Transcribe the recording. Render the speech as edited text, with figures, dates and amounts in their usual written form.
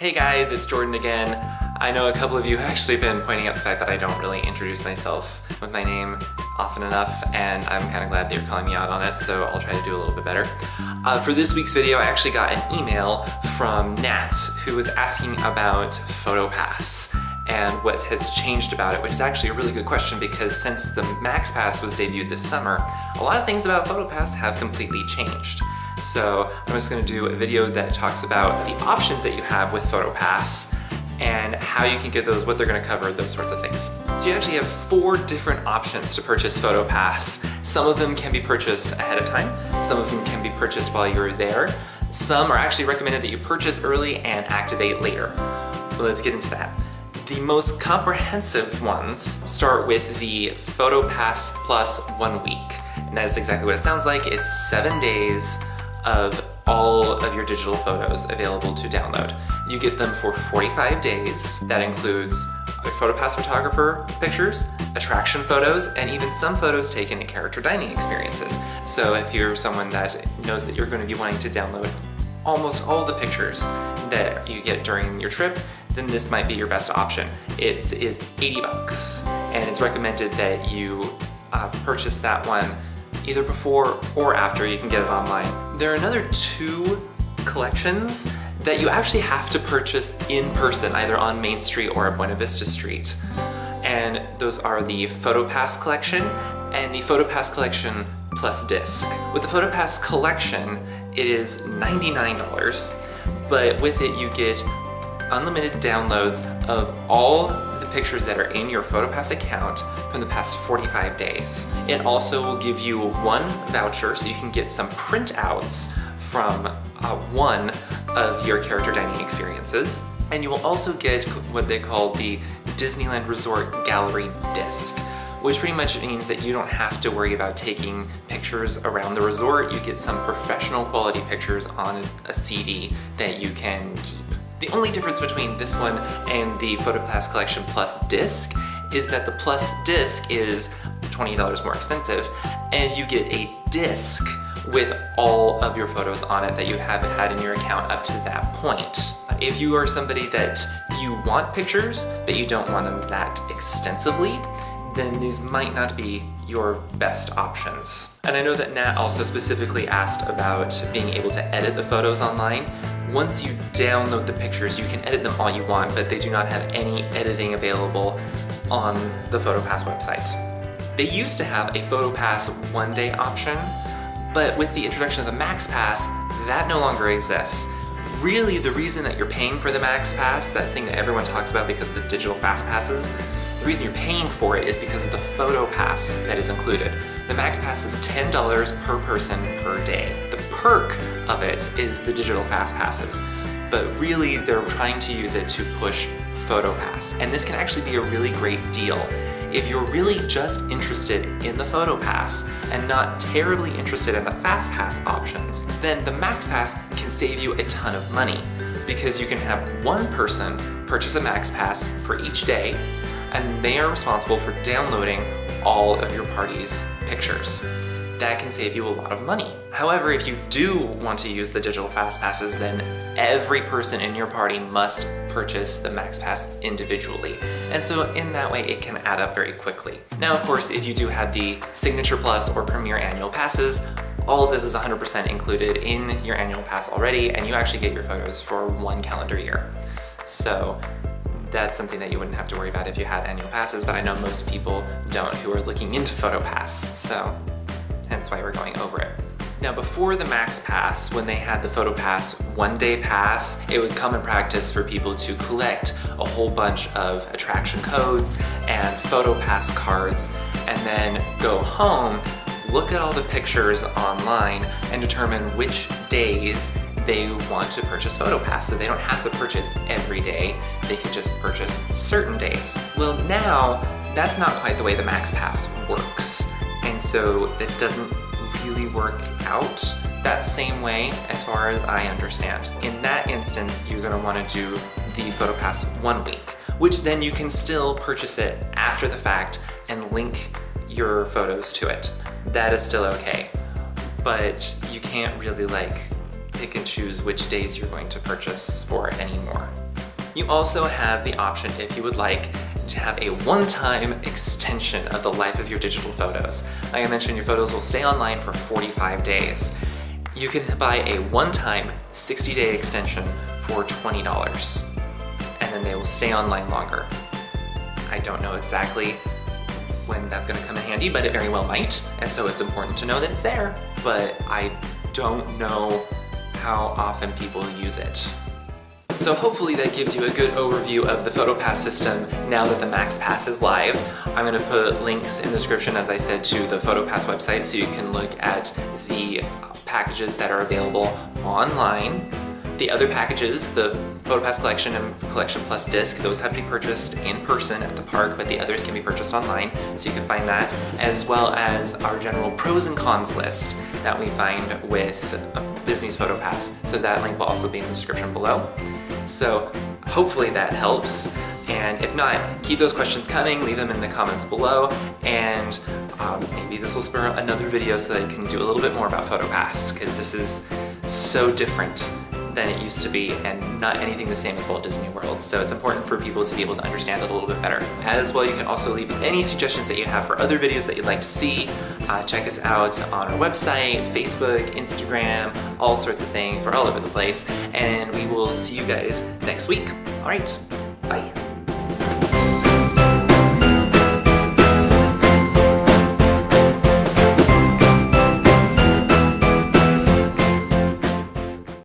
Hey guys, it's Jordan again. I know a couple of you have actually been pointing out the fact that I don't really introduce myself with my name often enough, and I'm kind of glad that you're calling me out on it, so I'll try to do a little bit better. For this week's video, I actually got an email from Nat, who was asking about PhotoPass and what has changed about it, which is actually a really good question because since the Max Pass was debuted this summer, a lot of things about PhotoPass have completely changed. So I'm just going to do a video that talks about the options that you have with PhotoPass and how you can get those, what they're going to cover, those sorts of things. So you actually have 4 different options to purchase PhotoPass. Some of them can be purchased ahead of time, some of them can be purchased while you're there, some are actually recommended that you purchase early and activate later. But let's get into that. The most comprehensive ones start with the PhotoPass Plus 1 week. And that is exactly what it sounds like. It's 7 days of all of your digital photos available to download. You get them for 45 days. That includes a PhotoPass photographer pictures, attraction photos, and even some photos taken at character dining experiences. So if you're someone that knows that you're going to be wanting to download almost all the pictures that you get during your trip, then this might be your best option. It is 80 bucks, and it's recommended that you purchase that one either before or after. You can get it online. There are another 2 collections that you actually have to purchase in person, either on Main Street or Buena Vista Street. And those are the PhotoPass Collection and the PhotoPass Collection Plus Disc. With the PhotoPass Collection, it is $99, but with it you get unlimited downloads of all the pictures that are in your PhotoPass account from the past 45 days. It also will give you 1 voucher so you can get some printouts from one of your character dining experiences. And you will also get what they call the Disneyland Resort Gallery Disc, which pretty much means that you don't have to worry about taking pictures around the resort. You get some professional quality pictures on a CD that you can keep. The only difference between this one and the PhotoPass Collection Plus Disc is that the Plus Disc is $20 more expensive, and you get a disc with all of your photos on it that you have had in your account up to that point. If you are somebody that you want pictures, but you don't want them that extensively, then these might not be your best options. And I know that Nat also specifically asked about being able to edit the photos online. Once you download the pictures, you can edit them all you want, but they do not have any editing available on the PhotoPass website. They used to have a PhotoPass 1-day option, but with the introduction of the Max Pass, that no longer exists. Really, the reason that you're paying for the Max Pass, that thing that everyone talks about because of the digital fast passes, the reason you're paying for it is because of the PhotoPass that is included. The Max Pass is $10 per person per day. The perk of it is the digital fast passes, but really they're trying to use it to push PhotoPass. And this can actually be a really great deal. If you're really just interested in the PhotoPass and not terribly interested in the FastPass options, then the Max Pass can save you a ton of money because you can have 1 person purchase a Max Pass for each day, and they are responsible for downloading all of your party's pictures. That can save you a lot of money. However, if you do want to use the digital fast passes, then every person in your party must purchase the Max Pass individually. And so in that way, it can add up very quickly. Now, of course, if you do have the Signature Plus or Premier Annual Passes, all of this is 100% included in your annual pass already, and you actually get your photos for 1 calendar year. So that's something that you wouldn't have to worry about if you had annual passes, but I know most people don't who are looking into PhotoPass, so hence why we're going over it. Now, before the Max Pass, when they had the PhotoPass 1-day pass, it was common practice for people to collect a whole bunch of attraction codes and PhotoPass cards, and then go home, look at all the pictures online, and determine which days they want to purchase PhotoPass, so they don't have to purchase every day, they can just purchase certain days. Well, now, that's not quite the way the Max Pass works, and so it doesn't really work out that same way as far as I understand. In that instance, you're gonna wanna do the PhotoPass 1 week, which then you can still purchase it after the fact and link your photos to it. That is still okay, but you can't really pick and choose which days you're going to purchase for anymore. You also have the option, if you would like, to have a one-time extension of the life of your digital photos. Like I mentioned, your photos will stay online for 45 days. You can buy a one-time 60-day extension for $20, and then they will stay online longer. I don't know exactly when that's going to come in handy, but it very well might, and so it's important to know that it's there, but I don't know how often people use it. So hopefully that gives you a good overview of the PhotoPass system now that the Max Pass is live. I'm going to put links in the description, as I said, to the PhotoPass website so you can look at the packages that are available online. The other packages, the PhotoPass Collection and Collection Plus disc, those have to be purchased in person at the park, but the others can be purchased online, so you can find that, as well as our general pros and cons list that we find with Disney's PhotoPass. So that link will also be in the description below. So hopefully that helps, and if not, keep those questions coming, leave them in the comments below, and maybe this will spur another video so that I can do a little bit more about PhotoPass, because this is so different than it used to be and not anything the same as Walt Disney World. So it's important for people to be able to understand it a little bit better. As well, you can also leave any suggestions that you have for other videos that you'd like to see. Check us out on our website, Facebook, Instagram, all sorts of things. We're all over the place. And we will see you guys next week. All right, bye.